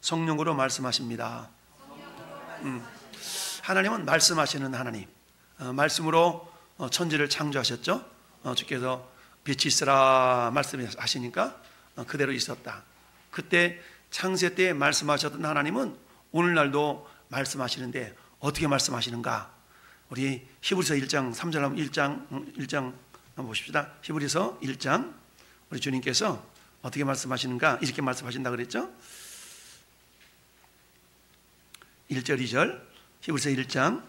성령으로 말씀하십니다. 하나님은 말씀하시는 하나님. 말씀으로 천지를 창조하셨죠. 주께서 빛이 있으라 말씀하시니까 그대로 있었다. 그때 창세 때 말씀하셨던 하나님은 오늘날도 말씀하시는데 어떻게 말씀하시는가? 우리 히브리서 1장 3절 한번 1장 한번 보십시다. 히브리서 1장 우리 주님께서 어떻게 말씀하시는가? 이렇게 말씀하신다 그랬죠? 1절 2절 히브리서 1장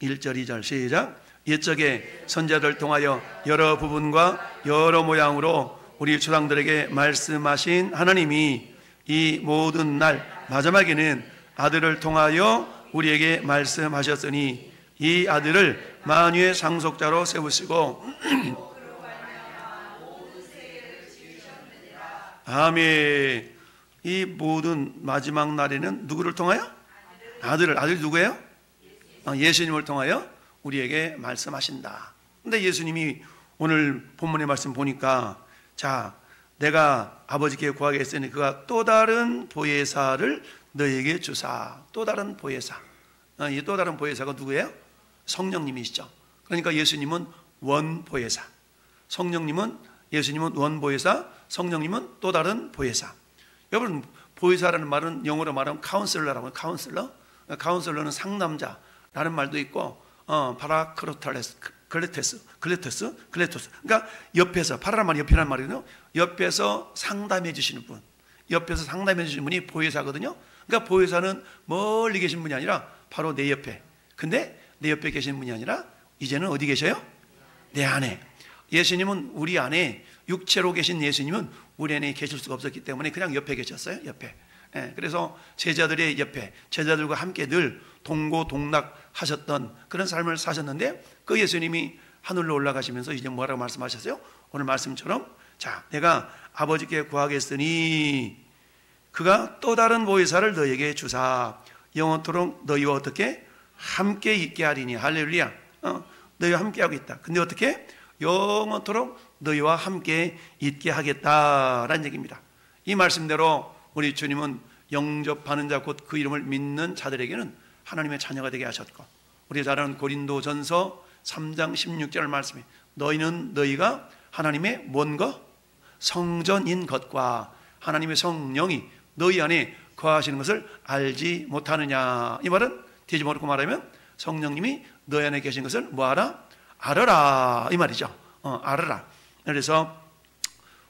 1절 2절 시작. 옛적에 선지자들 통하여 여러 부분과 여러 모양으로 우리 조상들에게 말씀하신 하나님이 이 모든 날 마지막에는 아들을 통하여 우리에게 말씀하셨으니 이 아들을 만유의 상속자로 세우시고 아멘. 이 모든 마지막 날에는 누구를 통하여? 아들이 누구예요? 예수님을 통하여 우리에게 말씀하신다. 근데 예수님이 오늘 본문의 말씀 보니까 자, 내가 아버지께 구하겠으니 그가 또 다른 보혜사를 너에게 주사. 또 다른 보혜사. 이 또 다른 보혜사가 누구예요? 성령님이시죠. 그러니까 예수님은 원보혜사, 예수님은 원보혜사, 성령님은 또 다른 보혜사. 여러분, 보혜사라는 말은 영어로 말하면 카운슬러라고. 카운슬러는 상담자라는 말도 있고 클레토스. 그러니까 옆에서, 파라란 말이 옆이라는 말이거든요. 옆에서 상담해 주시는 분, 옆에서 상담해 주시는 분이 보혜사거든요. 그러니까 보혜사는 멀리 계신 분이 아니라 바로 내 옆에. 근데 내 옆에 계신 분이 아니라 이제는 어디 계셔요? 내 안에. 예수님은 우리 안에, 육체로 계신 예수님은 우리 안에 계실 수가 없었기 때문에 그냥 옆에 계셨어요. 옆에. 그래서 제자들의 옆에, 제자들과 함께 늘 동고동락하셨던 그런 삶을 사셨는데, 그 예수님이 하늘로 올라가시면서 이제 뭐라고 말씀하셨어요? 오늘 말씀처럼 자, 내가 아버지께 구하겠으니 그가 또 다른 보혜사를 너에게 주사 영원토록 너희와 어떻게 함께 있게 하리니. 할렐루야. 너희와 함께 하고 있다. 근데 어떻게? 영원토록 너희와 함께 있게 하겠다라는 얘기입니다. 이 말씀대로 우리 주님은 영접하는 자, 곧 그 이름을 믿는 자들에게는 하나님의 자녀가 되게 하셨고, 우리 잘 아는 고린도전서 3장 16절 말씀에 너희는 너희가 하나님의 뭔가 성전인 것과 하나님의 성령이 너희 안에 거하시는 것을 알지 못하느냐. 이 말은 뒤집어 놓고 말하면 성령님이 너희 안에 계신 것을 뭐하라? 알아라, 이 말이죠. 알아라. 그래서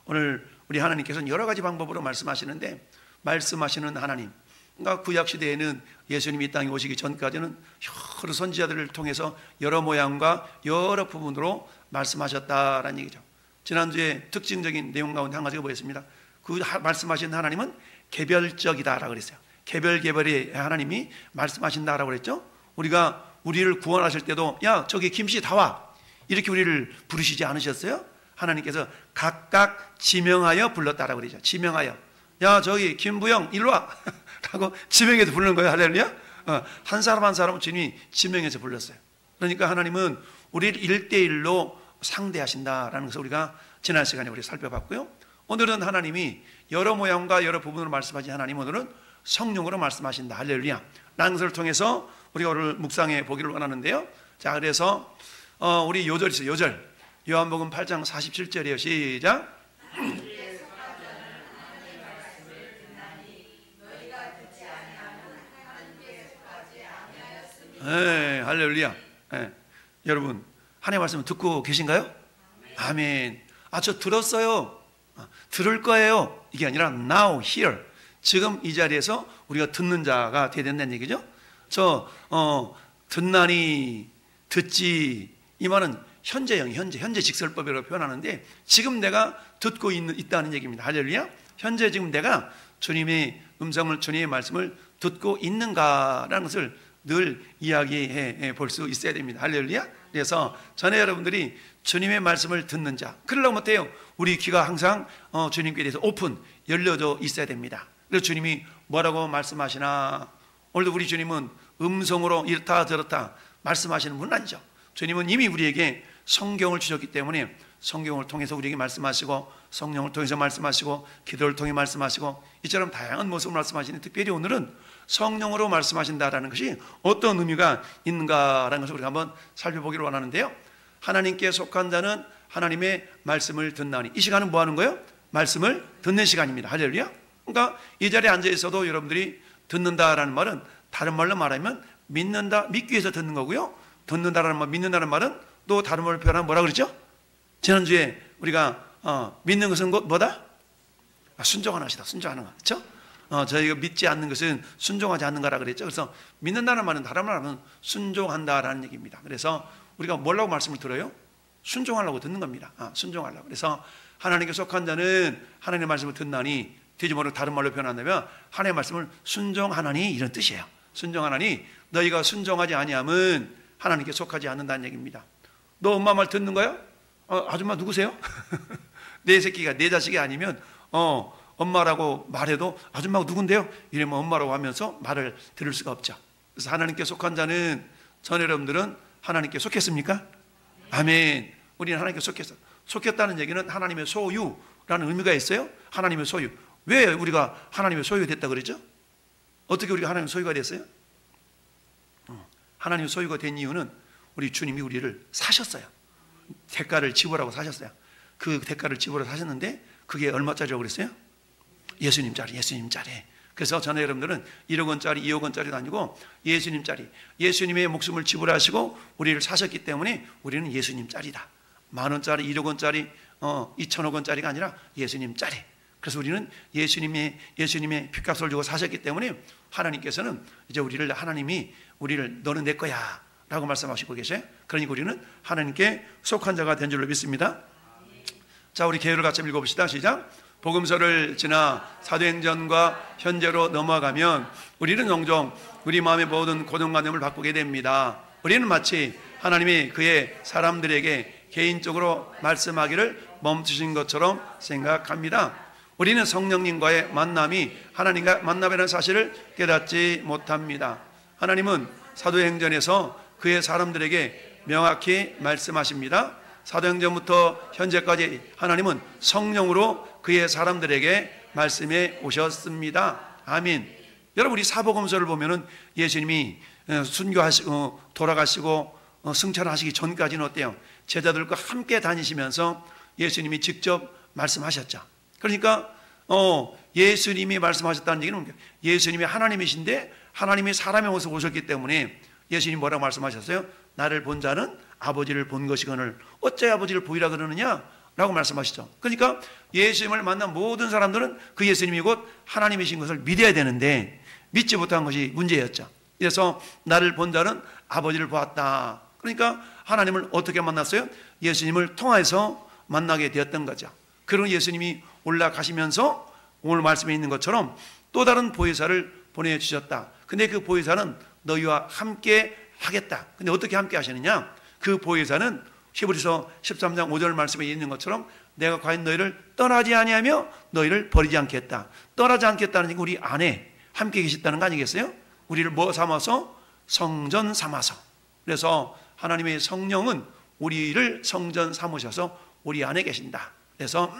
오늘 우리 하나님께서는 여러 가지 방법으로 말씀하시는데, 말씀하시는 하나님, 그러니까 구약시대에는 예수님이 이 땅에 오시기 전까지는 여러 선지자들을 통해서 여러 모양과 여러 부분으로 말씀하셨다라는 얘기죠. 지난주에 특징적인 내용 가운데 한 가지가 뭐였습니다? 그 말씀하신 하나님은 개별적이다라고 그랬어요. 개별의 하나님이 말씀하신다라고 그랬죠. 우리가 우리를 구원하실 때도 야, 저기 김씨 다 와, 이렇게 우리를 부르시지 않으셨어요? 하나님께서 각각 지명하여 불렀다라고 그러죠. 지명하여. 야, 저기 김부영 일로 와 라고 지명해서 부르는 거예요. 할렐루야. 한 사람 한 사람은 주님이 지명해서 불렀어요. 그러니까 하나님은 우리를 1대1로 상대하신다라는 것을 우리가 지난 시간에 우리 살펴봤고요. 오늘은 하나님이 여러 모양과 여러 부분으로 말씀하신 하나님, 오늘은 성령으로 말씀하신다. 할렐루야. 라는 것을 통해서 우리가 오늘 묵상해 보기를 원하는데요. 자, 그래서 우리 요절이 있어요. 요절. 요한복음 8장 47절이에요. 시작. 네, 할렐루야. 네. 여러분, 하나님의 말씀 듣고 계신가요? 아멘. 저 들었어요. 들을 거예요. 이게 아니라 now, here. 지금 이 자리에서 우리가 듣는 자가 되어야 된다는 얘기죠. 듣나니, 듣지, 이 말은 현재형, 현재 직설법이라고 표현하는데, 지금 내가 듣고 있다는 얘기입니다. 할렐루야. 현재 지금 내가 주님의 음성을, 주님의 말씀을 듣고 있는가라는 것을 늘 이야기해 볼 수 있어야 됩니다. 할렐루야. 그래서 전에 여러분들이 주님의 말씀을 듣는 자, 그러려면 못해요. 우리 귀가 항상 주님께 대해서 열려져 있어야 됩니다. 그래서 주님이 뭐라고 말씀하시나. 오늘도 우리 주님은 음성으로 이렇다 저렇다 말씀하시는 분은 아니죠. 주님은 이미 우리에게 성경을 주셨기 때문에 성경을 통해서 우리에게 말씀하시고, 성령을 통해서 말씀하시고, 기도를 통해 말씀하시고, 이처럼 다양한 모습으로 말씀하시는, 특별히 오늘은 성령으로 말씀하신다라는 것이 어떤 의미가 있는가라는 것을 우리가 한번 살펴보기를 원하는데요. 하나님께 속한 자는 하나님의 말씀을 듣나니, 이 시간은 뭐 하는 거예요? 말씀을 듣는 시간입니다. 할렐루야. 그러니까 이 자리에 앉아 있어도 여러분들이 듣는다라는 말은 다른 말로 말하면 믿는다, 믿기 위해서 듣는 거고요. 듣는다라는 말, 믿는다는 말은 또 다른 말로 표현하면 뭐라 그랬죠? 지난주에 우리가 믿는 것은 곧 뭐다? 순종하는 것이다. 순종하는 것. 그렇죠? 저희가 믿지 않는 것은 순종하지 않는 거라 그랬죠. 그래서 믿는다는 말은 다른 말로 하면 순종한다라는 얘기입니다. 그래서 우리가 뭐라고 말씀을 들어요? 순종하려고 듣는 겁니다. 순종하려고. 그래서 하나님께 속한 자는 하나님의 말씀을 듣나니, 뒤집어서 다른 말로 표현한다면 하나님의 말씀을 순종하나니, 이런 뜻이에요. 순종하나니 너희가 순종하지 아니하면 하나님께 속하지 않는다는 얘기입니다. 너 엄마 말 듣는 거야? 아줌마 누구세요? 내 새끼가 내 자식이 아니면 엄마라고 말해도 아줌마가 누군데요? 이러면 엄마라고 하면서 말을 들을 수가 없죠. 그래서 하나님께 속한 자는, 전 여러분들은 하나님께 속했습니까? 아멘. 우리는 하나님께 속했어. 속했다는 얘기는 하나님의 소유라는 의미가 있어요. 하나님의 소유. 왜 우리가 하나님의 소유됐다 그랬죠? 어떻게 우리가 하나님의 소유가 됐어요? 하나님의 소유가 된 이유는 우리 주님이 우리를 사셨어요. 대가를 지불하고 사셨어요. 그 대가를 지불하고 사셨는데 그게 얼마짜리라고 그랬어요? 예수님짜리, 예수님짜리. 그래서 저는 여러분들은 1억 원짜리, 2억 원짜리도 아니고 예수님짜리, 예수님의 목숨을 지불하시고 우리를 사셨기 때문에 우리는 예수님짜리다. 10,000원짜리, 1억 원짜리, 2천억 원짜리가 아니라 예수님짜리. 그래서 우리는 예수님의 핏값을 주고 사셨기 때문에 하나님께서는 이제 하나님이 우리를 너는 내 거야 라고 말씀하시고 계세요. 그러니까 우리는 하나님께 속한 자가 된 줄로 믿습니다. 자, 우리 개요를 같이 읽어봅시다. 시작. 복음서를 지나 사도행전과 현재로 넘어가면 우리는 종종 우리 마음의 모든 고정관념을 바꾸게 됩니다. 우리는 마치 하나님이 그의 사람들에게 개인적으로 말씀하기를 멈추신 것처럼 생각합니다. 우리는 성령님과의 만남이 하나님과 만남이라는 사실을 깨닫지 못합니다. 하나님은 사도행전에서 그의 사람들에게 명확히 말씀하십니다. 사도행전부터 현재까지 하나님은 성령으로 그의 사람들에게 말씀해 오셨습니다. 아멘. 여러분, 우리 사복음서를 보면은 예수님이 순교하시고 돌아가시고 승천하시기 전까지는 어때요? 제자들과 함께 다니시면서 예수님이 직접 말씀하셨죠. 그러니까 예수님이 말씀하셨다는 얘기는 예수님이 하나님이신데 하나님이 사람의 모습으로 오셨기 때문에 예수님이 뭐라고 말씀하셨어요? 나를 본 자는 아버지를 본 것이거늘 어째 아버지를 보이라 그러느냐? 라고 말씀하시죠. 그러니까 예수님을 만난 모든 사람들은 그 예수님이 곧 하나님이신 것을 믿어야 되는데 믿지 못한 것이 문제였죠. 그래서 나를 본 자는 아버지를 보았다. 그러니까 하나님을 어떻게 만났어요? 예수님을 통해서 만나게 되었던 거죠. 그런 예수님이 올라가시면서 오늘 말씀에 있는 것처럼 또 다른 보혜사를 보내주셨다. 근데 그 보혜사는 너희와 함께 하겠다. 근데 어떻게 함께 하시느냐? 그 보혜사는 히브리서 13장 5절 말씀에 있는 것처럼 내가 과연 너희를 떠나지 아니하며 너희를 버리지 않겠다. 떠나지 않겠다는 얘기는 우리 안에 함께 계시다는 거 아니겠어요? 우리를 뭐 삼아서? 성전 삼아서. 그래서 하나님의 성령은 우리를 성전 삼으셔서 우리 안에 계신다. 그래서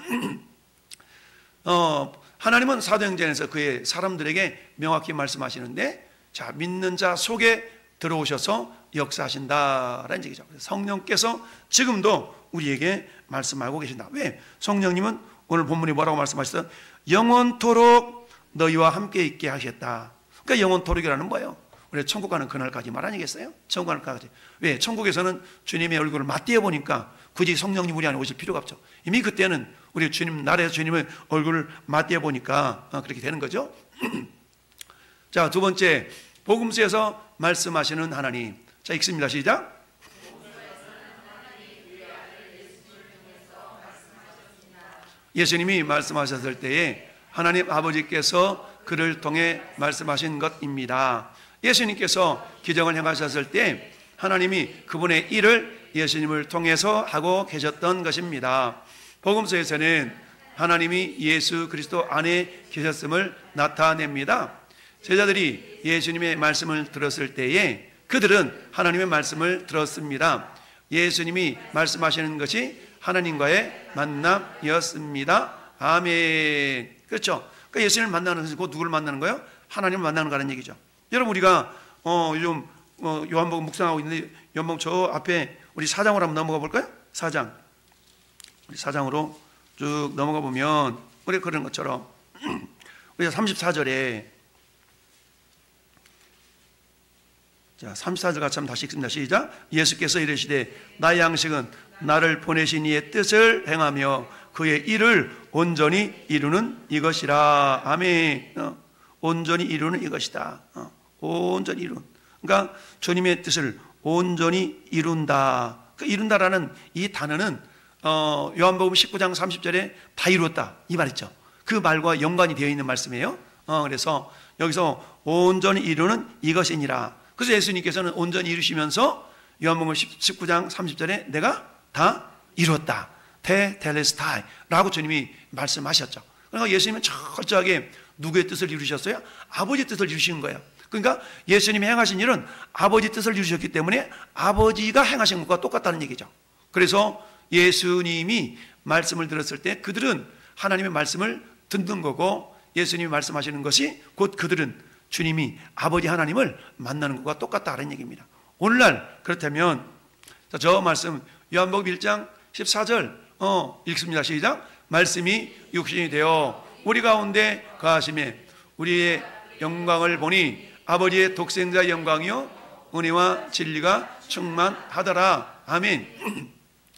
하나님은 사도행전에서 그의 사람들에게 명확히 말씀하시는데, 자, 믿는 자 속에 들어오셔서 역사하신다라는 얘기죠. 성령께서 지금도 우리에게 말씀하고 계신다. 왜? 성령님은 오늘 본문이 뭐라고 말씀하셨어요? 영원토록 너희와 함께 있게 하셨다. 그러니까 영원토록이라는 뭐예요? 우리 천국 가는 그날까지 말 아니겠어요? 천국 가는 그날까지. 왜? 천국에서는 주님의 얼굴을 맞대어 보니까 굳이 성령님 우리 안에 오실 필요가 없죠. 이미 그때는 우리 주님 나라에서 주님의 얼굴을 맞대어 보니까 그렇게 되는 거죠. 자, 두 번째, 복음서에서 말씀하시는 하나님. 자, 읽습니다. 시작. 예수님이 말씀하셨을 때에 하나님 아버지께서 그를 통해 말씀하신 것입니다. 예수님께서 기적을 행하셨을 때 하나님이 그분의 일을 예수님을 통해서 하고 계셨던 것입니다. 복음서에서는 하나님이 예수 그리스도 안에 계셨음을 나타냅니다. 제자들이 예수님의 말씀을 들었을 때에 그들은 하나님의 말씀을 들었습니다. 예수님이 말씀하시는 것이 하나님과의 만남이었습니다. 아멘. 그렇죠? 그러니까 예수님을 만나는 것은 곧 누구를 만나는 거예요? 하나님을 만나는 거라는 얘기죠. 여러분, 우리가 요즘 요한복음 묵상하고 있는데, 요한복음 저 앞에 우리 4장으로 한번 넘어가 볼까요? 4장. 우리 4장으로 쭉 넘어가 보면 우리 그런 것처럼 우리가 34절에, 자, 34절 같이 한번 다시 읽습니다. 시작. 예수께서 이르시되 나의 양식은 나를 보내신 이의 뜻을 행하며 그의 일을 온전히 이루는 이것이라. 아멘. 온전히 이루는 이것이다. 온전히 이룬. 그러니까 주님의 뜻을 온전히 이룬다. 그 이룬다라는 이 단어는 요한복음 19장 30절에 다 이루었다 이 말이죠. 그 말과 연관이 되어 있는 말씀이에요. 그래서 여기서 온전히 이루는 이것이니라. 그래서 예수님께서는 온전히 이루시면서 요한복음 19장 30절에 내가 다 이루었다. 테텔레스타이라고 주님이 말씀하셨죠. 그러니까 예수님은 철저하게 누구의 뜻을 이루셨어요? 아버지의 뜻을 이루신 거예요. 그러니까 예수님이 행하신 일은 아버지 뜻을 이루셨기 때문에 아버지가 행하신 것과 똑같다는 얘기죠. 그래서 예수님이 말씀을 들었을 때 그들은 하나님의 말씀을 듣는 거고, 예수님이 말씀하시는 것이 곧 그들은 주님이 아버지 하나님을 만나는 것과 똑같다는 얘기입니다. 오늘날 그렇다면 저 말씀 요한복음 1장 14절 읽습니다. 시작. 말씀이 육신이 되어 우리 가운데 거하심에 우리의 영광을 보니 아버지의 독생자의 영광이요 은혜와 진리가 충만하더라. 아멘.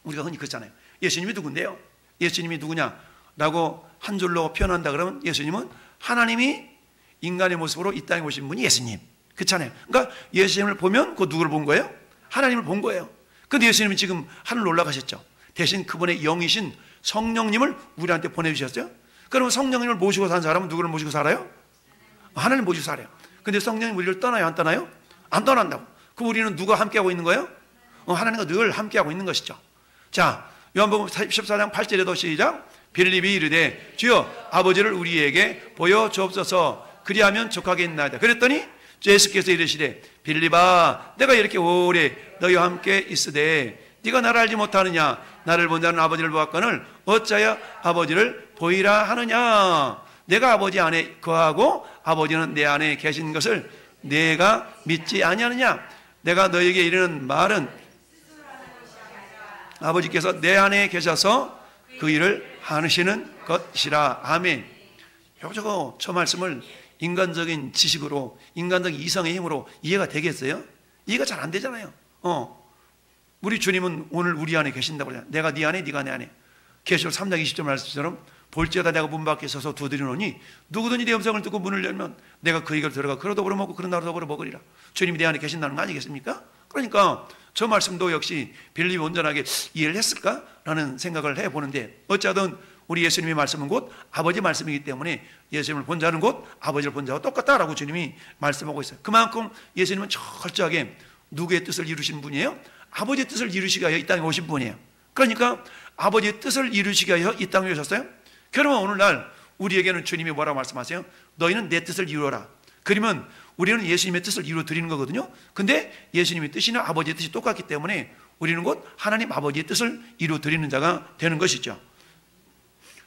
우리가 흔히 그렇잖아요. 예수님이 누군데요? 예수님이 누구냐라고 한 줄로 표현한다 그러면 예수님은 하나님이 인간의 모습으로 이 땅에 오신 분이 예수님. 그렇잖아요. 그러니까 예수님을 보면 그 누구를 본 거예요? 하나님을 본 거예요. 그런데 예수님은 지금 하늘로 올라가셨죠. 대신 그분의 영이신 성령님을 우리한테 보내주셨어요. 그러면 성령님을 모시고 산 사람은 누구를 모시고 살아요? 하나님을 모시고 살아요. 근데 성령님 우리를 떠나요? 안 떠나요? 안 떠난다고. 그럼 우리는 누가 함께하고 있는 거예요? 하나님과 늘 함께하고 있는 것이죠. 자, 요한복음 14장 8절에도 시작. 빌립이 이르되 주여 아버지를 우리에게 보여주옵소서. 그리하면 족하겠나이다. 그랬더니 예수께서 이르시되 빌립아 내가 이렇게 오래 너희와 함께 있으되 네가 나를 알지 못하느냐. 나를 본 자는 아버지를 보았거늘 어찌하여 아버지를 보이라 하느냐. 내가 아버지 안에 거하고 아버지는 내 안에 계신 것을 내가 믿지 아니하느냐. 내가 너에게 이르는 말은 아버지께서 내 안에 계셔서 그 일을 하시는 것이라. 아멘. 저 말씀을 인간적인 지식으로, 인간적인 이성의 힘으로 이해가 되겠어요? 이해가 잘 안 되잖아요. 우리 주님은 오늘 우리 안에 계신다고 그러잖아요. 내가 네 안에, 네가 내 안에. 계시록 3장 20절 말씀처럼 볼지어다 내가 문 밖에 서서 두드리노니 누구든지 내 음성을 듣고 문을 열면 내가 그에게로 들어가 그로 더불어 먹고 그런 나로 더불어 먹으리라. 주님이 내 안에 계신다는 거 아니겠습니까? 그러니까 저 말씀도 역시 빌립이 온전하게 이해를 했을까라는 생각을 해보는데, 어찌하든 우리 예수님의 말씀은 곧 아버지 말씀이기 때문에 예수님을 본 자는 곧 아버지를 본 자와 똑같다라고 주님이 말씀하고 있어요. 그만큼 예수님은 철저하게 누구의 뜻을 이루신 분이에요? 아버지의 뜻을 이루시기 위하여 이 땅에 오신 분이에요. 그러니까 아버지의 뜻을 이루시기 위하여 이 땅에 오셨어요. 그러면 오늘날 우리에게는 주님이 뭐라고 말씀하세요? 너희는 내 뜻을 이루어라. 그러면 우리는 예수님의 뜻을 이루어 드리는 거거든요. 근데 예수님의 뜻이나 아버지의 뜻이 똑같기 때문에 우리는 곧 하나님 아버지의 뜻을 이루어 드리는 자가 되는 것이죠.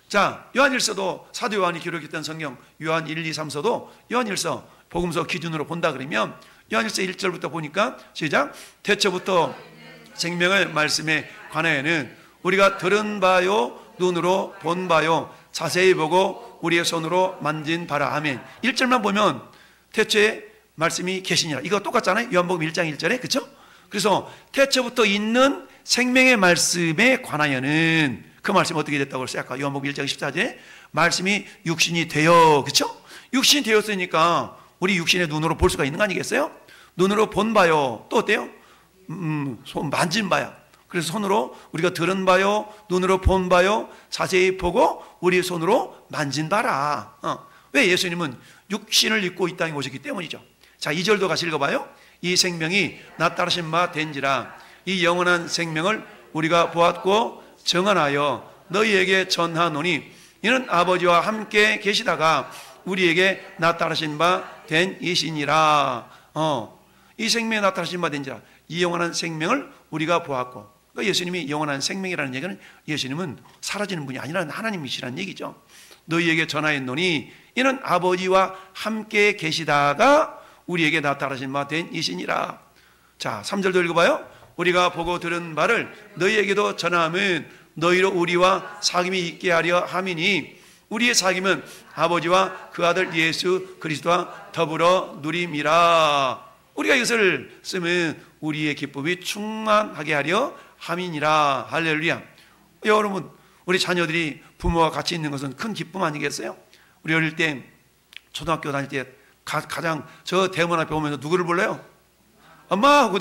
자, 요한일서도 사도 요한이 기록했던 성경 요한 1, 2, 3서도 요한일서 복음서 기준으로 본다 그러면 요한일서 1절부터 보니까 시작. 태초부터 생명의 말씀에 관하여는 우리가 들은 바요 눈으로 본 바요 자세히 보고 우리의 손으로 만진 바라. 아멘. 1절만 보면 태초에 말씀이 계시니라. 이거 똑같잖아요. 요한복음 1장 1절에. 그렇죠? 그래서 태초부터 있는 생명의 말씀에 관하여는 그 말씀이 어떻게 됐다고 했어요? 아까 요한복음 1장 14절에 말씀이 육신이 되어. 그렇죠? 육신이 되었으니까 우리 육신의 눈으로 볼 수가 있는 거 아니겠어요? 눈으로 본 바요. 또 어때요? 손 만진 바요. 그래서 손으로 우리가 들은 바요, 눈으로 본 바요, 자세히 보고 우리의 손으로 만진 바라. 왜? 예수님은 육신을 입고 이 땅에 오셨기 때문이죠. 자, 2절도 같이 읽어봐요. 이 생명이 나 따르신 바 된지라. 이 영원한 생명을 우리가 보았고 정언하여 너희에게 전하노니 이는 아버지와 함께 계시다가 우리에게 나타나신 바 된 이시니라. 이 생명에 나타나신 바 된지라. 이 영원한 생명을 우리가 보았고 그러니까 예수님이 영원한 생명이라는 얘기는 예수님은 사라지는 분이 아니라 하나님이시라는 얘기죠. 너희에게 전하였노니 이는 아버지와 함께 계시다가 우리에게 나타나신 바 된 이시니라. 자, 3절도 읽어봐요. 우리가 보고 들은 말을 너희에게도 전함은 너희로 우리와 사귐이 있게 하려 함이니 우리의 사귐은 아버지와 그 아들 예수 그리스도와 더불어 누림이라. 우리가 이것을 쓰면 우리의 기쁨이 충만하게 하려 함이니라. 할렐루야. 여러분, 우리 자녀들이 부모와 같이 있는 것은 큰 기쁨 아니겠어요? 우리 어릴 때 초등학교 다닐 때 가장 저 대문 앞에 오면서 누구를 불러요? 엄마 하고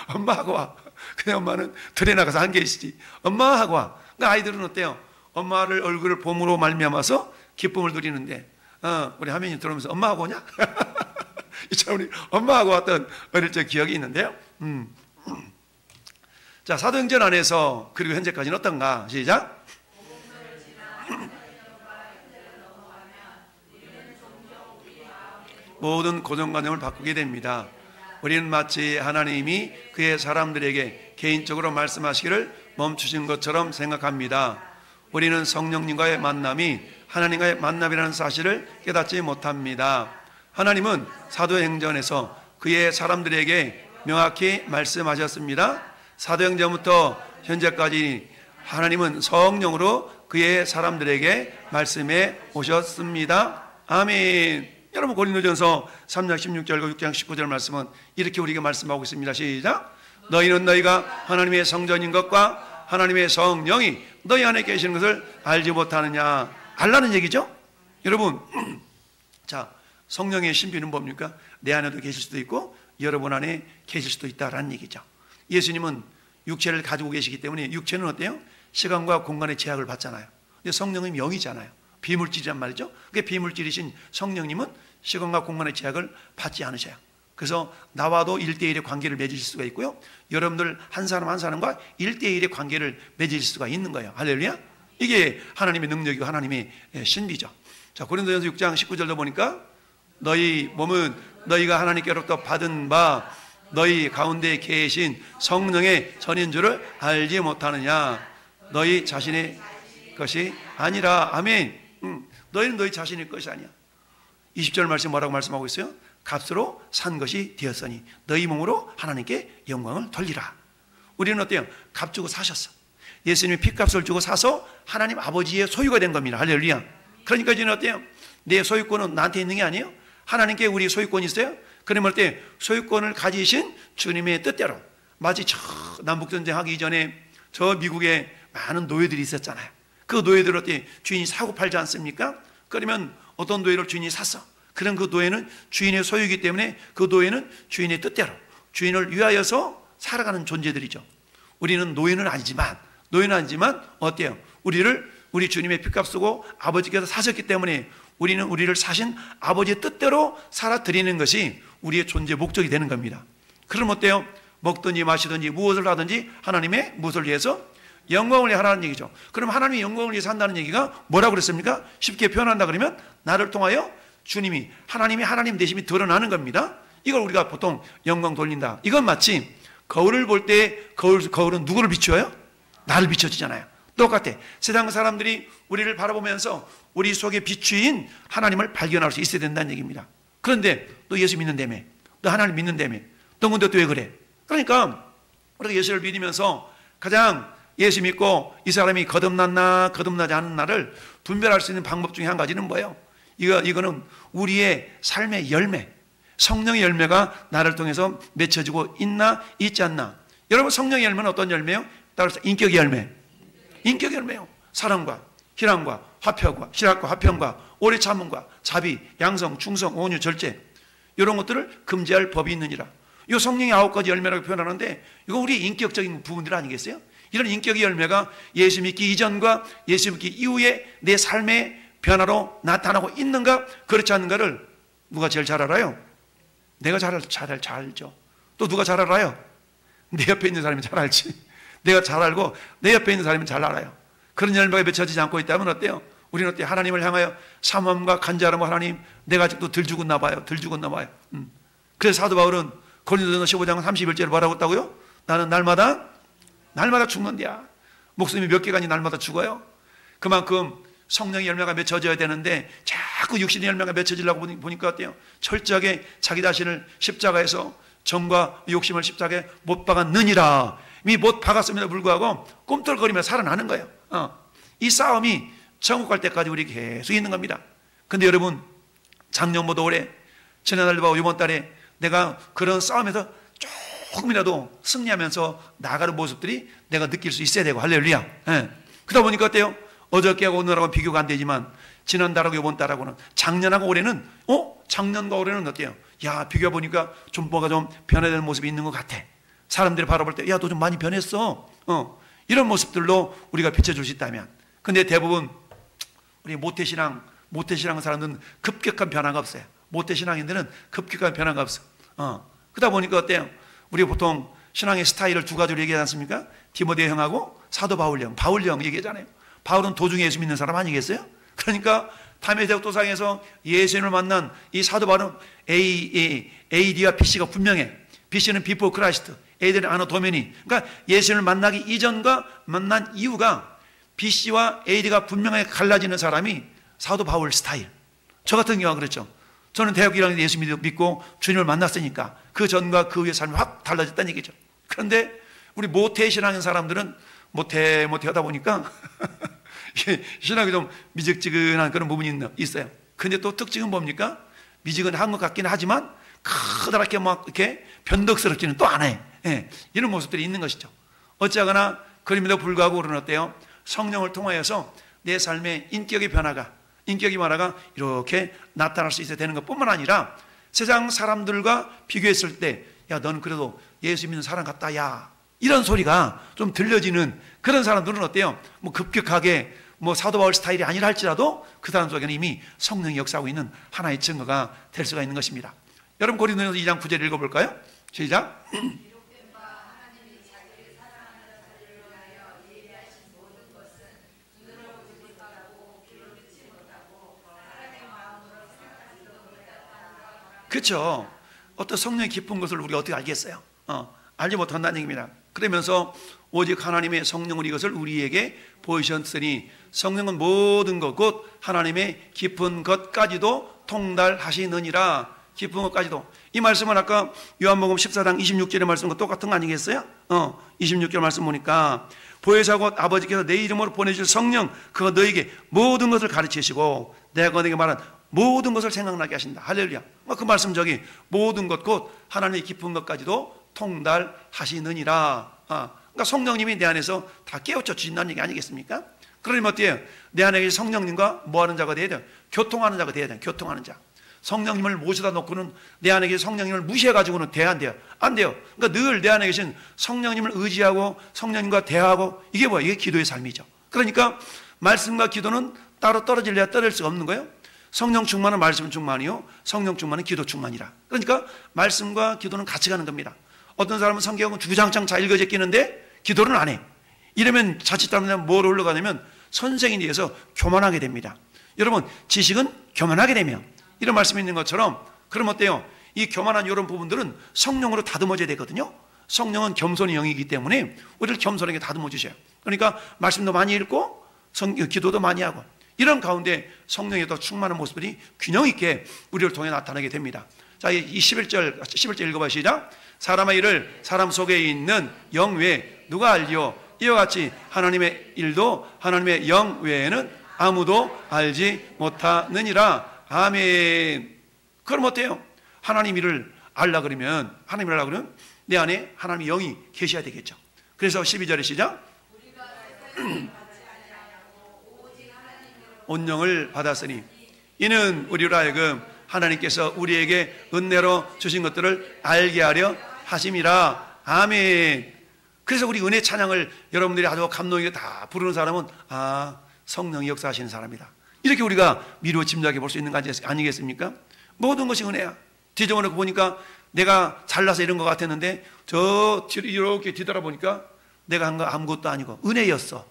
엄마 하고 와. 그냥 엄마는 들에 나가서 안 계시지. 엄마 하고 와. 그러니까 아이들은 어때요? 엄마를 얼굴을 봄으로 말미암아서 기쁨을 누리는데 우리 하면이 들어오면서 엄마 하고 오냐? 참 우리 엄마 하고 왔던 어릴 적 기억이 있는데요. 자, 사도행전 안에서 그리고 현재까지는 어떤가? 시작. 모든 고정관념을 바꾸게 됩니다. 우리는 마치 하나님이 그의 사람들에게 개인적으로 말씀하시기를 멈추신 것처럼 생각합니다. 우리는 성령님과의 만남이 하나님과의 만남이라는 사실을 깨닫지 못합니다. 하나님은 사도행전에서 그의 사람들에게 명확히 말씀하셨습니다. 사도행전부터 현재까지 하나님은 성령으로 그의 사람들에게 말씀해 오셨습니다. 아멘. 여러분, 고린도전서 3장 16절과 6장 19절 말씀은 이렇게 우리에게 말씀하고 있습니다. 시작. 너희는 너희가 하나님의 성전인 것과 하나님의 성령이 너희 안에 계시는 것을 알지 못하느냐. 알라는 얘기죠. 여러분, 자, 성령의 신비는 뭡니까? 내 안에도 계실 수도 있고 여러분 안에 계실 수도 있다라는 얘기죠. 예수님은 육체를 가지고 계시기 때문에 육체는 어때요? 시간과 공간의 제약을 받잖아요. 근데 성령은 영이잖아요. 비물질이란 말이죠. 그게 비물질이신 성령님은 시간과 공간의 제약을 받지 않으셔요. 그래서 나와도 1대1의 관계를 맺으실 수가 있고요. 여러분들 한 사람 한 사람과 1대1의 관계를 맺으실 수가 있는 거예요. 할렐루야. 이게 하나님의 능력이고 하나님의 신비죠. 자, 고린도전서 6장 19절도 보니까 너희 몸은 너희가 하나님께로부터 받은 바 너희 가운데 계신 성령의 전인 줄을 알지 못하느냐. 너희 자신의 것이 아니라. 아멘. 너희는 너희 자신의 것이 아니야. 20절 말씀 뭐라고 말씀하고 있어요? 값으로 산 것이 되었으니 너희 몸으로 하나님께 영광을 돌리라. 우리는 어때요? 값 주고 사셨어. 예수님이 핏값을 주고 사서 하나님 아버지의 소유가 된 겁니다. 할렐루야. 그러니까 이제는 어때요? 내 소유권은 나한테 있는 게 아니에요. 하나님께 우리 소유권이 있어요. 그러면 어때요? 소유권을 가지신 주님의 뜻대로. 마치 저 남북전쟁 하기 이전에 저 미국에 많은 노예들이 있었잖아요. 그 노예들 어때? 주인이 사고 팔지 않습니까? 그러면 어떤 노예를 주인이 샀어. 그럼 그 노예는 주인의 소유이기 때문에 그 노예는 주인의 뜻대로 주인을 위하여서 살아가는 존재들이죠. 우리는 노예는 아니지만 어때요? 우리 주님의 핏값 쓰고 아버지께서 사셨기 때문에 우리는 우리를 사신 아버지의 뜻대로 살아드리는 것이 우리의 존재 목적이 되는 겁니다. 그럼 어때요? 먹든지 마시든지 무엇을 하든지 하나님의 무엇을 위해서? 영광을 위해 하라는 얘기죠. 그럼 하나님의 영광을 위해서 한다는 얘기가 뭐라고 그랬습니까? 쉽게 표현한다 그러면 나를 통하여 주님이 하나님 되심이 드러나는 겁니다. 이걸 우리가 보통 영광 돌린다. 이건 마치 거울을 볼 때 거울은 누구를 비추어요? 나를 비춰주잖아요. 똑같아. 세상 사람들이 우리를 바라보면서 우리 속에 비추인 하나님을 발견할 수 있어야 된다는 얘기입니다. 그런데 너 예수 믿는다며, 너 하나님 믿는다며, 너 근데 또 왜 그래? 그러니까 우리가 예수를 믿으면서 가장 예수 믿고 이 사람이 거듭났나 거듭나지 않은 나를 분별할 수 있는 방법 중에 한 가지는 뭐예요? 이거는 우리의 삶의 열매, 성령의 열매가 나를 통해서 맺혀지고 있나 있지 않나. 여러분, 성령의 열매는 어떤 열매요? 따라서 인격의 열매. 인격의 열매요. 사랑과 희랑과 화평과 실학과 화평과 오래 참음과 자비, 양성, 충성, 온유, 절제, 이런 것들을 금지할 법이 있느니라. 이 성령의 9가지 열매라고 표현하는데 이거 우리 인격적인 부분들 아니겠어요? 이런 인격의 열매가 예수 믿기 이전과 예수 믿기 이후에 내 삶의 변화로 나타나고 있는가 그렇지 않는가를 누가 제일 잘 알아요? 내가 잘 알죠. 또 누가 잘 알아요? 내 옆에 있는 사람이 잘 알지. 내가 잘 알고 내 옆에 있는 사람이 잘 알아요. 그런 열매가 맺혀지지 않고 있다면 어때요? 우리는 어때요? 하나님을 향하여 사모함과 간절함과 하나님 내가 아직도 덜 죽었나 봐요. 그래서 사도 바울은 고린도전서 15장 31절에 뭐라고 했다고요? 나는 날마다 날마다 죽는데야. 목숨이 몇 개간이 날마다 죽어요. 그만큼 성령의 열매가 맺혀져야 되는데 자꾸 육신의 열매가 맺혀지려고 보니까 어때요? 철저하게 자기 자신을 십자가에서 정과 욕심을 십자가에 못 박았느니라. 이미 못 박았음에도 불구하고 꿈틀거리며 살아나는 거예요. 이 싸움이 천국 갈 때까지 우리 계속 있는 겁니다. 근데 여러분, 작년보다 올해, 지난달과 이번 달에 내가 그런 싸움에서 조금이라도 승리하면서 나가는 모습들이 내가 느낄 수 있어야 되고, 할렐루야. 그러다 보니까 어때요? 어저께하고 오늘하고 비교가 안 되지만 지난달하고 이번 달하고는, 작년하고 올해는 작년과 올해는 어때요? 야, 비교해 보니까 좀 뭐가 좀 변화되는 모습이 있는 것 같아. 사람들이 바라볼 때, 야, 너 좀 많이 변했어. 이런 모습들로 우리가 비춰줄 수 있다면. 근데 대부분 우리 모태신앙 사람들은 급격한 변화가 없어요. 모태신앙인들은 급격한 변화가 없어. 그러다 보니까 어때요? 우리 보통 신앙의 스타일을 두 가지로 얘기하지 않습니까? 디모데 형하고 사도 바울 형 얘기하잖아요. 바울은 도중에 예수 믿는 사람 아니겠어요? 그러니까 담에색 도상에서 예수님을 만난 이 사도 바울은 AD와 BC가 분명해. BC는 비포 크라이스트, AD는 아노 도메니. 그러니까 예수님을 만나기 이전과 만난 이후가 BC와 AD가 분명하게 갈라지는 사람이 사도 바울 스타일. 저 같은 경우가 그렇죠. 저는 대학 1학년 때 예수 믿고 주님을 만났으니까 그 전과 그 후의 삶이 확 달라졌다는 얘기죠. 그런데 우리 모태 신앙인 사람들은 모태 하다 보니까 신앙이 좀 미적지근한 그런 부분이 있어요. 근데 또 특징은 뭡니까? 미지근한 것 같긴 하지만 커다랗게 막 이렇게 변덕스럽지는 또 안 해. 이런 모습들이 있는 것이죠. 어찌하거나 그럼에도 불구하고 우리는 어때요? 성령을 통하여서 내 삶의 인격의 변화가 이렇게 나타날 수 있어야 되는 것뿐만 아니라 세상 사람들과 비교했을 때, 야, 넌 그래도 예수 믿는 사람 같다, 야, 이런 소리가 좀 들려지는 그런 사람들은 어때요? 뭐 급격하게 뭐 사도 바울 스타일이 아니라 할지라도 그 사람 속에는 이미 성령이 역사하고 있는 하나의 증거가 될 수가 있는 것입니다. 여러분, 고린도전서 2장 9절 읽어볼까요? 시작. 그렇죠. 어떤 성령이 깊은 것을 우리가 어떻게 알겠어요? 알지 못한다는 얘기입니다. 그러면서 오직 하나님의 성령을 이것을 우리에게 보이셨으니 성령은 모든 것 곧 하나님의 깊은 것까지도 통달하시느니라. 깊은 것까지도. 이 말씀은 아까 요한복음 14장 26절의 말씀과 똑같은 거 아니겠어요? 26절 말씀 보니까 보혜사 곧 아버지께서 내 이름으로 보내주실 성령, 그가 너에게 모든 것을 가르치시고 내가 너에게 말한 모든 것을 생각나게 하신다. 할렐루야. 그 말씀 저기 모든 것 곧 하나님의 깊은 것까지도 통달하시느니라. 그러니까 성령님이 내 안에서 다 깨우쳐 주신다는 얘기 아니겠습니까? 그러면 어때요? 내 안에 성령님과 뭐하는 자가 돼야 돼요? 교통하는 자가 돼야 돼요. 교통하는 자. 성령님을 모셔다 놓고는 내 안에 계신 성령님을 무시해가지고는 안 돼요. 안 돼요. 그러니까 늘 내 안에 계신 성령님을 의지하고 성령님과 대화하고, 이게 뭐예요? 이게 기도의 삶이죠. 그러니까 말씀과 기도는 따로 떨어질래야 떨어질 수가 없는 거예요. 성령 충만은 말씀 충만이요, 성령 충만은 기도 충만이라. 그러니까 말씀과 기도는 같이 가는 겁니다. 어떤 사람은 성경은 주구장창 잘 읽어 제끼는데 기도를 안 해. 이러면 자칫 잘못하면 뭐로 흘러가냐면 선생에 대해서 교만하게 됩니다. 여러분, 지식은 교만하게 되면, 이런 말씀이 있는 것처럼, 그럼 어때요? 이 교만한 이런 부분들은 성령으로 다듬어져야 되거든요. 성령은 겸손의 영이기 때문에 우리를 겸손하게 다듬어 주셔요. 그러니까 말씀도 많이 읽고 기도도 많이 하고, 이런 가운데 성령의 더 충만한 모습들이 균형 있게 우리를 통해 나타나게 됩니다. 자, 이 11절 읽어봐. 시작. 사람의 일을 사람 속에 있는 영 외에 누가 알리요? 이와 같이 하나님의 일도 하나님의 영 외에는 아무도 알지 못하느니라. 아멘. 그럼 어때요? 하나님 일을 알라 그러면 내 안에 하나님의 영이 계셔야 되겠죠. 그래서 12절에 시작. 온영을 받았으니 이는 우리로 하여금 하나님께서 우리에게 은혜로 주신 것들을 알게 하려 하심이라. 아멘. 그래서 우리 은혜 찬양을 여러분들이 아주 감동 있게 다 부르는 사람은 성령이 역사하시는 사람이다, 이렇게 우리가 미루어 짐작해 볼 수 있는 거 아니겠습니까? 모든 것이 은혜야. 뒤져보고 보니까 내가 잘나서 이런 것 같았는데 저 뒤로 이렇게 뒤돌아보니까 내가 한 거 아무것도 아니고 은혜였어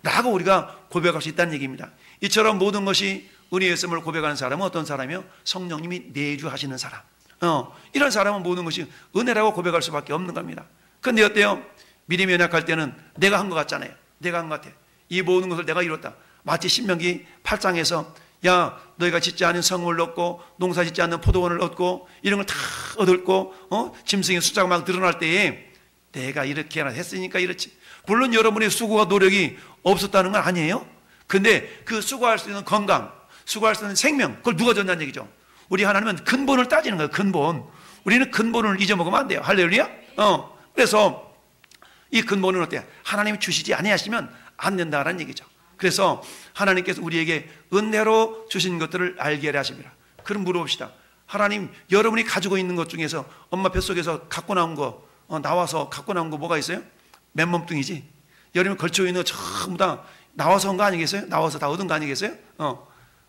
라고 우리가 고백할 수 있다는 얘기입니다. 이처럼 모든 것이 은혜였음을 고백하는 사람은 어떤 사람이요? 성령님이 내주하시는 사람. 이런 사람은 모든 것이 은혜라고 고백할 수밖에 없는 겁니다. 그런데 어때요? 믿음이 연약할 때는 내가 한 것 같잖아요. 내가 한 것 같아. 이 모든 것을 내가 이뤘다. 마치 신명기 8장에서 야 너희가 짓지 않은 성을 얻고 농사 짓지 않는 포도원을 얻고 이런 걸 다 얻었고 짐승의 숫자가 막 늘어날 때에 내가 이렇게 했으니까 이렇지. 물론 여러분의 수고와 노력이 없었다는 건 아니에요. 근데 그 수고할 수 있는 건강, 수고할 수 있는 생명, 그걸 누가 줬냐는 얘기죠. 우리 하나님은 근본을 따지는 거예요. 근본. 우리는 근본을 잊어먹으면 안 돼요. 할렐루야. 그래서 이 근본은 어때요? 하나님이 주시지 아니하시면 안 된다라는 얘기죠. 그래서 하나님께서 우리에게 은혜로 주신 것들을 알게 하려 하십니다. 그럼 물어봅시다. 하나님, 여러분이 가지고 있는 것 중에서 엄마 뱃속에서 갖고 나온 거, 나와서 갖고 나온 거 뭐가 있어요? 맨몸뚱이지. 여러분이 걸쳐 있는 거 전부 다 나와서 한 거 아니겠어요? 나와서 다 얻은 거 아니겠어요?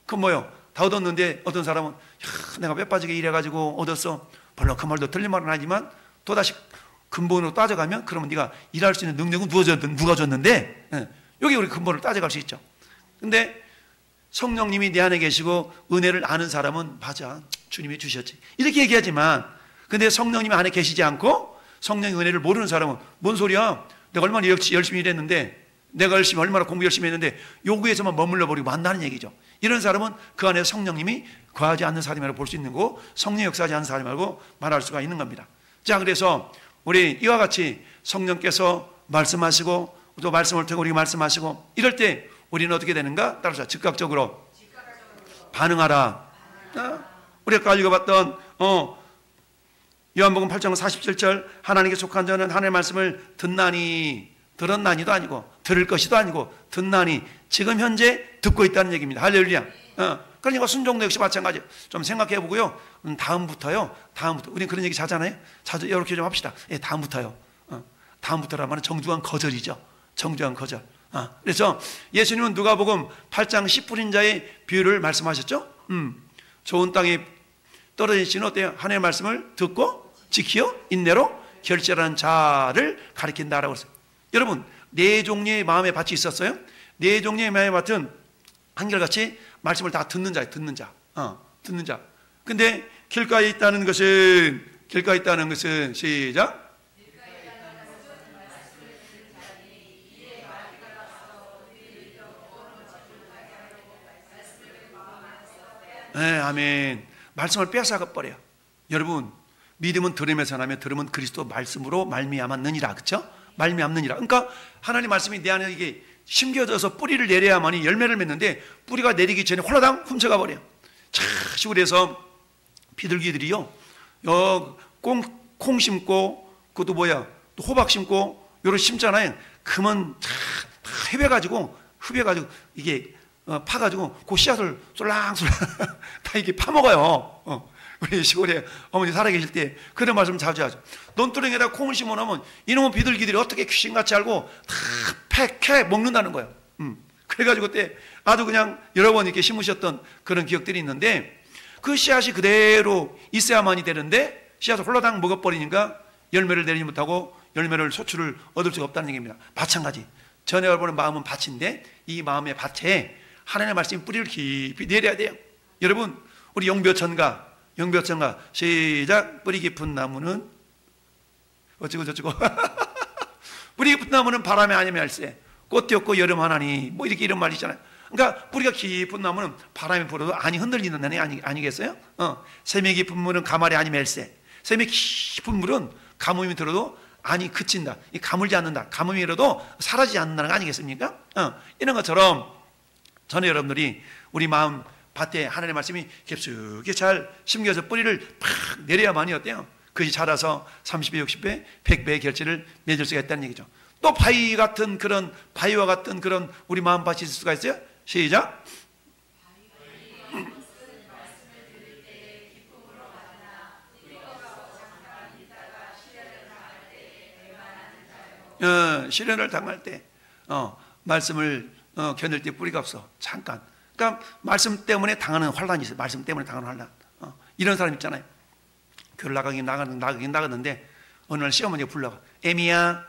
그럼 뭐요? 다 얻었는데 어떤 사람은 내가 뼈 빠지게 일해가지고 얻었어. 물론 그 말도 틀린 말은 아니지만 또다시 근본으로 따져가면 그러면 네가 일할 수 있는 능력은 누가 줬는데 여기 우리 근본을 따져갈 수 있죠. 근데 성령님이 내 안에 계시고 은혜를 아는 사람은 맞아, 주님이 주셨지 이렇게 얘기하지만, 근데 성령님이 안에 계시지 않고 성령의 은혜를 모르는 사람은 뭔 소리야, 내가 얼마나 열심히 일했는데, 내가 얼마나 공부 열심히 했는데 요구에서만 머물러 버리고 만다는 얘기죠. 이런 사람은 그 안에 성령님이 거하지 않는 사람이라고 볼 수 있는 거고, 성령 역사하지 않는 사람이라고 말할 수가 있는 겁니다. 자, 그래서 우리 이와 같이 성령께서 말씀하시고 또 말씀을 통해 우리가 말씀하시고 이럴 때 우리는 어떻게 되는가? 따라서 즉각적으로 반응하라. 우리가 아까 읽어봤던 요한복음 8장 47절 하나님께 속한 자는 하나님의 말씀을 듣나니, 들었나니도 아니고 들을 것이도 아니고 듣나니, 지금 현재 듣고 있다는 얘기입니다. 할렐루야. 그러니까 순종도 역시 마찬가지. 좀 생각해 보고요. 다음부터 우리는 그런 얘기 자잖아요. 자주 이렇게 좀 합시다. 예, 다음부터요. 다음부터라면 정중한 거절이죠. 정중한 거절. 그래서 예수님은 누가복음 8장 10분인 자의 비유를 말씀하셨죠. 좋은 땅에 떨어진 씨는 어때요? 하나님의 말씀을 듣고 지키어 인내로 결제하는 자를 가리킨다라고 했어요. 여러분, 네 종류의 마음의 밭이 있었어요. 네 종류의 마음의 밭은 한결같이 말씀을 다 듣는 자예요. 듣는 자. 근데 길가에 있다는 것은 시작. 네, 아멘. 말씀을 빼앗아가 버려요. 여러분, 믿음은 들음에서 나며 들음은 그리스도 말씀으로 말미암았느니라. 그렇죠? 말미암느니라. 그러니까 하나님 말씀이 내 안에 이게 심겨져서 뿌리를 내려야만이 열매를 맺는데, 뿌리가 내리기 전에 홀라당 훔쳐가 버려요. 자, 시골에서 비둘기들이요, 콩 심고, 그것도 뭐야, 또 호박 심고, 요런 심잖아요. 그러면 다 흡여가지고 이게 파가지고 그 씨앗을 쏠랑쏠랑 다 이렇게 파먹어요. 우리 시골에 어머니 살아계실 때 그런 말씀 자주 하죠. 논두렁에다 콩을 심어놓으면 이놈의 비둘기들이 어떻게 귀신같이 알고 다 패 먹는다는 거예요. 그래가지고 그때 아주 그냥 여러 번 이렇게 심으셨던 그런 기억들이 있는데, 그 씨앗이 그대로 있어야만이 되는데 씨앗을 홀라당 먹어버리니까 열매를 내리지 못하고 열매를 소출을 얻을 수가 없다는 얘기입니다. 마찬가지, 전에 여러분의 마음은 밭인데 이 마음의 밭에 하나님의 말씀이 뿌리를 깊이 내려야 돼요. 여러분, 우리 영벼천가 시작. 뿌리 깊은 나무는 어쩌고 저쩌고 뿌리 깊은 나무는 바람에 아니면 할세, 꽃이 없고 여름 하나니, 뭐 이렇게 이런 말이 있잖아요. 그러니까 뿌리가 깊은 나무는 바람이 불어도 아니 흔들리는 나무 아니겠어요? 샘이 깊은 물은 가말이 아니면 할세, 샘이 깊은 물은 가뭄이 들어도 아니 그친다, 가물지 않는다, 가뭄이 들어도 사라지지 않는다는 거 아니겠습니까? 이런 것처럼 전에 여러분들이 우리 마음 밭에 하나님의 말씀이 깊숙이 잘 심겨서 뿌리를 팍 내려야만이 어때요? 그것이 자라서 30배, 60배, 100배의 결실을 맺을 수가 있다는 얘기죠. 또 바위와 같은 그런 우리 마음 밭이 있을 수가 있어요. 시작. 시련을 당할 때 말씀을 견딜 때 뿌리가 없어. 잠깐. 그러니까 말씀 때문에 당하는 환란이 있어요. 말씀 때문에 당하는 환란. 이런 사람 있잖아요. 교회를 나가긴 나갔는데 어느 날 시어머니가 불러가. 애미야,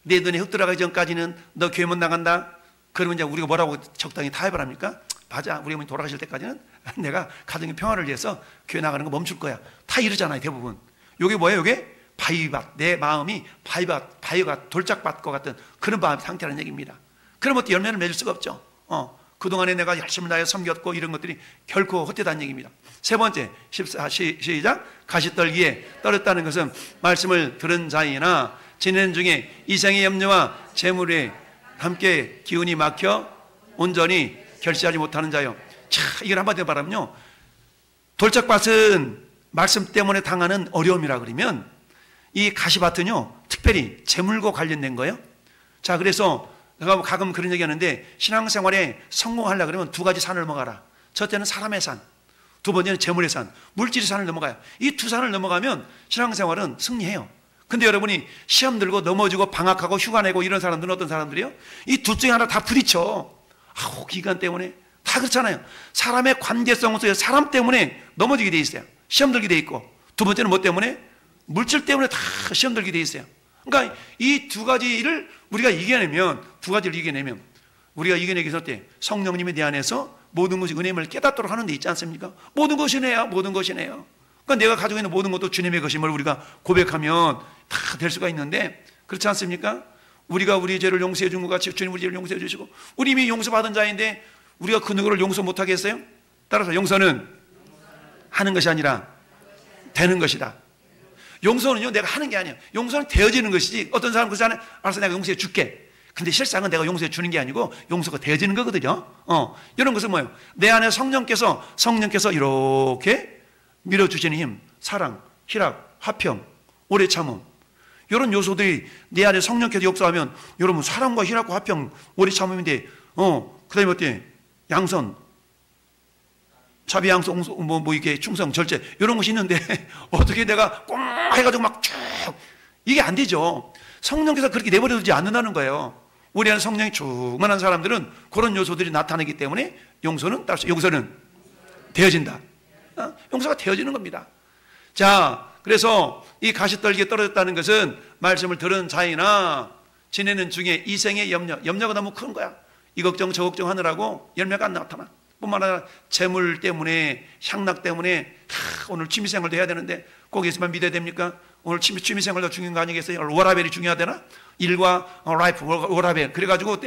내 눈에 흙 들어가기 전까지는 너 교회 못 나간다. 그러면 이제 우리가 뭐라고 적당히 타협을 합니까? 맞아, 우리 어머니 돌아가실 때까지는 내가 가정의 평화를 위해서 교회 나가는 거 멈출 거야. 다 이러잖아요, 대부분. 요게 뭐예요? 요게 바위밭, 내 마음이 바위가 돌짝밭과 같은 그런 마음 상태라는 얘기입니다. 그러면 또 열매를 맺을 수가 없죠. 그동안에 내가 열심히 다해 섬겼고 이런 것들이 결코 헛되다는 얘기입니다. 세 번째, 14, 시작. 가시떨기에 떨었다는 것은 말씀을 들은 자이나 지내는 중에 이생의 염려와 재물에 함께 기운이 막혀 온전히 결실하지 못하는 자요. 자, 이걸 한마디로 말하면요, 돌짝밭은 말씀 때문에 당하는 어려움이라 그러면 이 가시밭은요 특별히 재물과 관련된 거예요. 자, 그래서 내가 가끔 그런 얘기 하는데, 신앙생활에 성공하려고 그러면 두 가지 산을 넘어가라. 첫째는 사람의 산, 두 번째는 재물의 산, 물질의 산을 넘어가요. 이 두 산을 넘어가면 신앙생활은 승리해요. 근데 여러분이 시험 들고 넘어지고 방학하고 휴가 내고 이런 사람들은 어떤 사람들이요? 이 둘 중에 하나 다 부딪혀. 기간 때문에 다 그렇잖아요. 사람의 관계성 속에 사람 때문에 넘어지게 돼 있어요. 시험 들게 돼 있고, 두 번째는 뭐 때문에? 물질 때문에 다 시험 들게 돼 있어요. 그러니까 이 두 가지를 우리가 이겨내면, 우리가 이겨내기 위해서 때 성령님이 내 안에서 모든 것이 은혜임을 깨닫도록 하는 데 있지 않습니까? 모든 것이 내야, 모든 것이 내요. 그러니까 내가 가지고 있는 모든 것도 주님의 것임을 우리가 고백하면 다 될 수가 있는데, 그렇지 않습니까? 우리가 우리 죄를 용서해 준 것 같이 주님 우리 죄를 용서해 주시고, 우리 이미 용서받은 자인데 우리가 그 누구를 용서 못하겠어요? 따라서 용서는 하는 것이 아니라 되는 것이다. 용서는요 내가 하는 게 아니에요. 용서는 되어지는 것이지. 어떤 사람은 그러잖아요. 알았어, 내가 용서해 줄게. 근데 실상은 내가 용서해 주는 게 아니고 용서가 되어지는 거거든요. 이런 것은 뭐예요? 내 안에 성령께서 이렇게 밀어주시는 힘, 사랑, 희락, 화평, 오래 참음, 이런 요소들이 내 안에 성령께서 역사하면, 여러분 사랑과 희락과 화평, 오래 참음인데 그 다음에 어때? 양선, 자비, 양성, 이게 충성, 절제, 이런 것이 있는데 어떻게 내가 꽁 해가지고 막 쭉, 이게 안 되죠. 성령께서 그렇게 내버려두지 않는다는 거예요. 우리 안에 성령이 충만한 사람들은 그런 요소들이 나타나기 때문에 용서는 되어진다. 용서가 되어지는 겁니다. 자, 그래서 이 가시떨기에 떨어졌다는 것은 말씀을 들은 자이나 지내는 중에 이생의 염려가 너무 큰 거야. 이 걱정 저 걱정 하느라고 열매가 안 나타나. 뿐만 아니라 재물 때문에, 향락 때문에 오늘 취미생활도 해야 되는데 꼭 예수만 믿어야 됩니까? 오늘 취미생활도 중요한 거 아니겠어요? 워라벨이 중요하대나? 일과 라이프, 워라벨. 그래가지고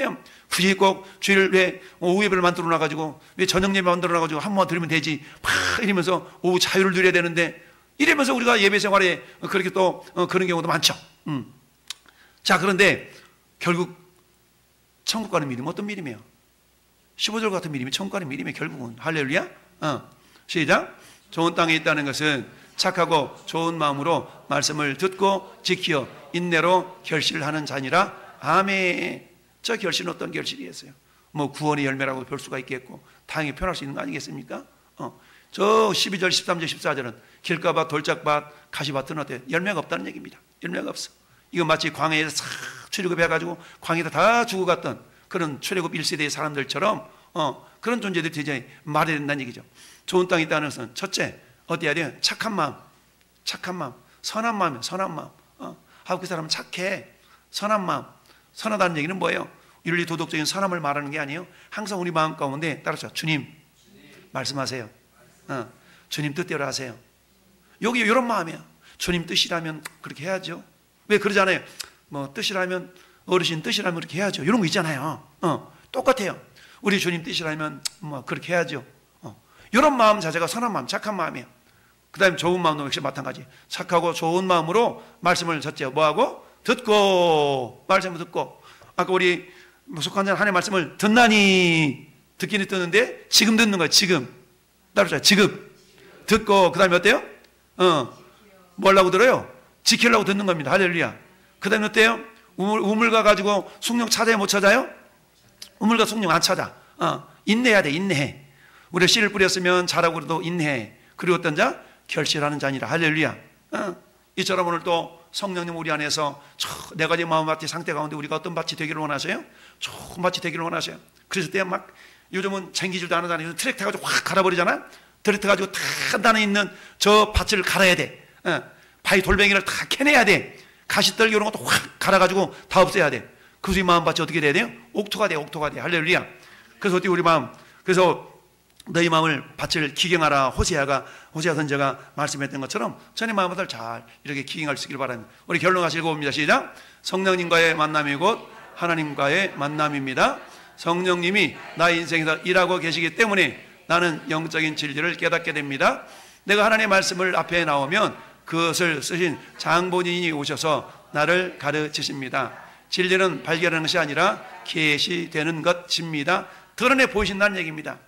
굳이 꼭 주일 왜 오후 예배를 만들어 놔가지고, 왜 저녁 예배 만들어 놔가지고 한 번만 들으면 되지, 이러면서 오후 자유를 누려야 되는데, 이러면서 우리가 예배 생활에 그렇게 또 그런 경우도 많죠. 자, 그런데 결국 천국 가는 믿음은 어떤 믿음이에요? 15절 같은 믿음이 천국 가는 믿음이에요. 결국은. 할렐루야. 시작. 좋은 땅에 있다는 것은 착하고 좋은 마음으로 말씀을 듣고 지키어 인내로 결실을 하는 자니라. 아멘. 저 결실은 어떤 결실이겠어요? 뭐 구원의 열매라고 볼 수가 있겠고 다행히 표현할 수 있는 거 아니겠습니까? 저 12절, 13절, 14절은 길가밭, 돌짝밭, 가시밭은 어때요? 열매가 없다는 얘기입니다. 열매가 없어. 이거 마치 광야에서 싹 출애굽해가지고 광야에다 다 죽어갔던 그런 출애굽 1세대의 사람들처럼 그런 존재들이 되지 말해야 된다는 얘기죠. 좋은 땅에 있다는 것은 첫째, 어디 해야 돼요? 착한 마음, 선한 마음이에요. 선한 마음. 그 사람은 착해. 선한 마음. 선하다는 얘기는 뭐예요? 윤리 도덕적인 선함을 말하는 게 아니에요. 항상 우리 마음 가운데 따라서 주님 말씀하세요. 주님 뜻대로 하세요. 여기 이런 마음이에요. 주님 뜻이라면 그렇게 해야죠. 왜 그러잖아요. 뭐 뜻이라면, 어르신 뜻이라면 그렇게 해야죠. 이런 거 있잖아요. 똑같아요. 우리 주님 뜻이라면 뭐 그렇게 해야죠. 이런 마음 자체가 선한 마음, 착한 마음이에요. 그 다음에 좋은 마음도 역시 마찬가지. 착하고 좋은 마음으로 말씀을 첫째 뭐하고? 듣고, 말씀을 듣고. 아까 우리 속한 자 하나님의 말씀을 듣나니, 듣기는 듣는데 지금 듣는 거예요. 지금. 따라서 지금 듣고, 그 다음에 어때요? 뭐 하려고 들어요? 지키려고 듣는 겁니다. 할렐루야. 그 다음에 어때요? 우물가 가지고 숭늉 찾아요? 못 찾아요? 우물가 숭늉 안 찾아. 인내해야 돼. 인내해. 우리가 씨를 뿌렸으면 자라고 그래도 인내해. 그리고 어떤 자? 결실하는 자니라. 할렐루야. 이처럼 오늘 또 성령님 우리 안에서 네 가지 마음밭의 상태 가운데 우리가 어떤 밭이 되기를 원하세요? 좋은 밭이 되기를 원하세요. 그래서 때 막 요즘은 쟁기질도 안 하잖아요. 트랙터 가지고 확 갈아버리잖아. 트랙터 가지고 단단히 있는 저 밭을 갈아야 돼. 바위 돌멩이를 다 캐내야 돼. 가시떨기 이런 것도 확 갈아가지고 다 없애야 돼. 그래서 이 마음밭이 어떻게 돼야 돼요? 옥토가 돼. 옥토가 돼. 할렐루야. 그래서 어떻게 우리 마음, 그래서 너희 마음을 밭을 기경하라. 호세아 선지자가 말씀했던 것처럼 전의 마음을 잘 이렇게 기경할 수 있기를 바랍니다. 우리 결론 같이 읽어봅니다. 시작. 성령님과의 만남이 곧 하나님과의 만남입니다. 성령님이 나의 인생에서 일하고 계시기 때문에 나는 영적인 진리를 깨닫게 됩니다. 내가 하나님의 말씀을 앞에 나오면 그것을 쓰신 장본인이 오셔서 나를 가르치십니다. 진리는 발견하는 것이 아니라 계시되는 것입니다. 드러내 보이신다는 얘기입니다.